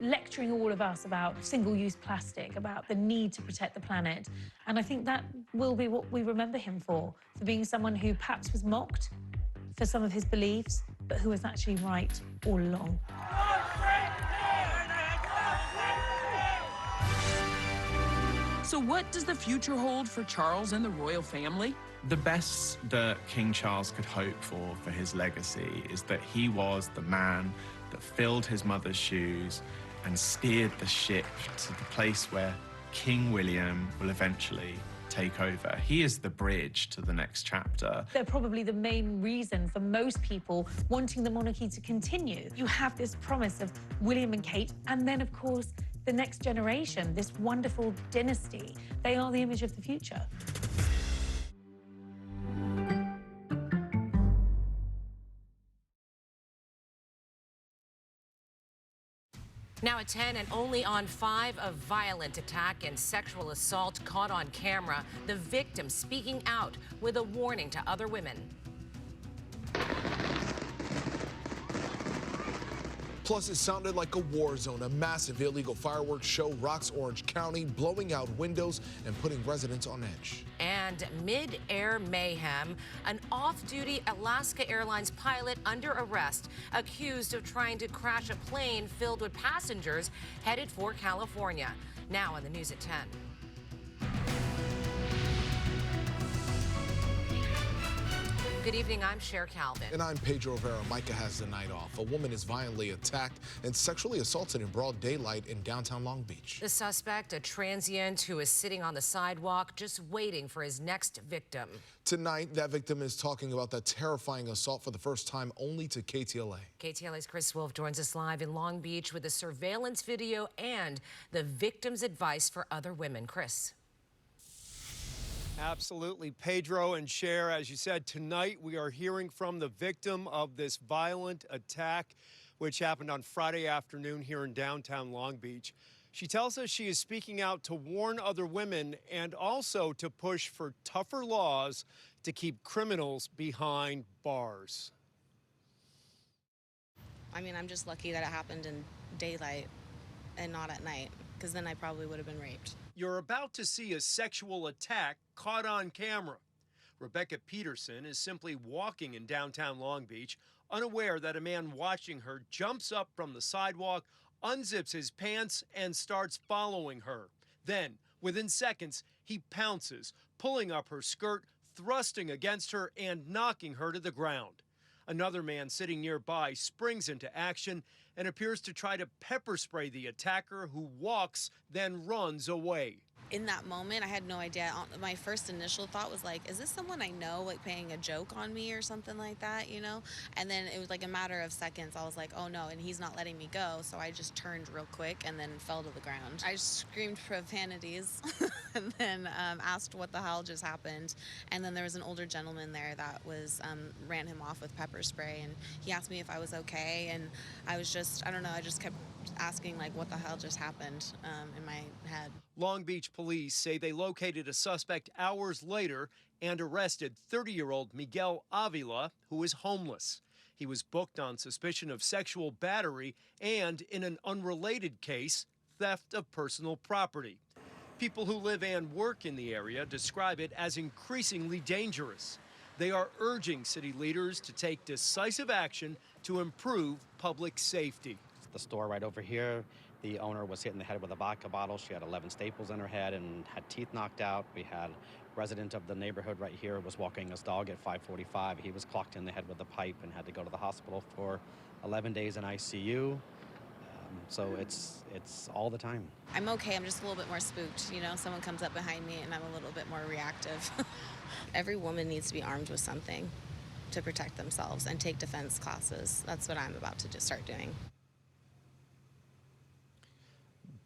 lecturing all of us about single-use plastic, about the need to protect the planet. And I think that will be what we remember him for being someone who perhaps was mocked for some of his beliefs, but who was actually right all along. So what does the future hold for Charles and the royal family? The best that King Charles could hope for his legacy is that he was the man that filled his mother's shoes and steered the ship to the place where King William will eventually take over. He is the bridge to the next chapter. They're probably the main reason for most people wanting the monarchy to continue. You have this promise of William and Kate, and then, of course, the next generation, this wonderful dynasty. They are the image of the future. Now at 10 and only on 5, a violent attack and sexual assault caught on camera. The victim speaking out with a warning to other women. Plus, it sounded like a war zone. A massive illegal fireworks show rocks Orange County, blowing out windows and putting residents on edge. And mid-air mayhem, an off-duty Alaska Airlines pilot under arrest, accused of trying to crash a plane filled with passengers headed for California. Now on the news at 10. Good evening, I'm Cher Calvin. And I'm Pedro Rivera. Micah has the night off. A woman is violently attacked and sexually assaulted in broad daylight in downtown Long Beach. The suspect, a transient who is sitting on the sidewalk just waiting for his next victim. Tonight, that victim is talking about that terrifying assault for the first time only to KTLA. KTLA's Chris Wolf joins us live in Long Beach with the surveillance video and the victim's advice for other women. Chris. Absolutely. Pedro and Cher, as you said, tonight we are hearing from the victim of this violent attack, which happened on Friday afternoon here in downtown Long Beach. She tells us she is speaking out to warn other women and also to push for tougher laws to keep criminals behind bars. I mean, I'm just lucky that it happened in daylight and not at night, because then I probably would have been raped. You're about to see a sexual attack caught on camera. Rebecca Peterson is simply walking in downtown Long Beach, unaware that a man watching her jumps up from the sidewalk, unzips his pants, and starts following her. Then, within seconds, he pounces, pulling up her skirt, thrusting against her, and knocking her to the ground. Another man sitting nearby springs into action and appears to try to pepper spray the attacker, who walks, then runs away. In that moment, I had no idea. My first initial thought was like, is this someone I know, like playing a joke on me or something like that, you know? And then it was like a matter of seconds. I was like, oh no, and he's not letting me go. So I just turned real quick and then fell to the ground. I screamed profanities and then asked what the hell just happened. And then there was an older gentleman there that was ran him off with pepper spray. And he asked me if I was okay. And I was just, I don't know, I just kept asking like what the hell just happened in my head. Long Beach police say they located a suspect hours later and arrested 30-year-old Miguel Avila, who is homeless. He was booked on suspicion of sexual battery and, in an unrelated case, theft of personal property. People who live and work in the area describe it as increasingly dangerous. They are urging city leaders to take decisive action to improve public safety. The store right over here, the owner was hit in the head with a vodka bottle. She had 11 staples in her head and had teeth knocked out. We had a resident of the neighborhood right here was walking his dog at 5:45. He was clocked in the head with a pipe and had to go to the hospital for 11 days in ICU. So it's all the time. I'm okay. I'm just a little bit more spooked. You know, someone comes up behind me and I'm a little bit more reactive. Every woman needs to be armed with something to protect themselves and take defense classes. That's what I'm about to just start doing.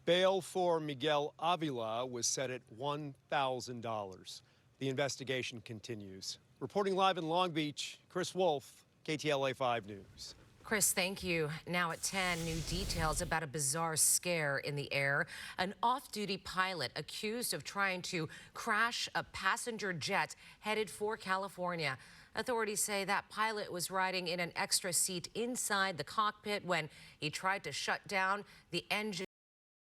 Bail for Miguel Avila was set at $1,000. The investigation continues. Reporting live in Long Beach, Chris Wolf, KTLA 5 News. Chris, thank you. Now at 10, new details about a bizarre scare in the air. An off-duty pilot accused of trying to crash a passenger jet headed for California. Authorities say that pilot was riding in an extra seat inside the cockpit when he tried to shut down the engine.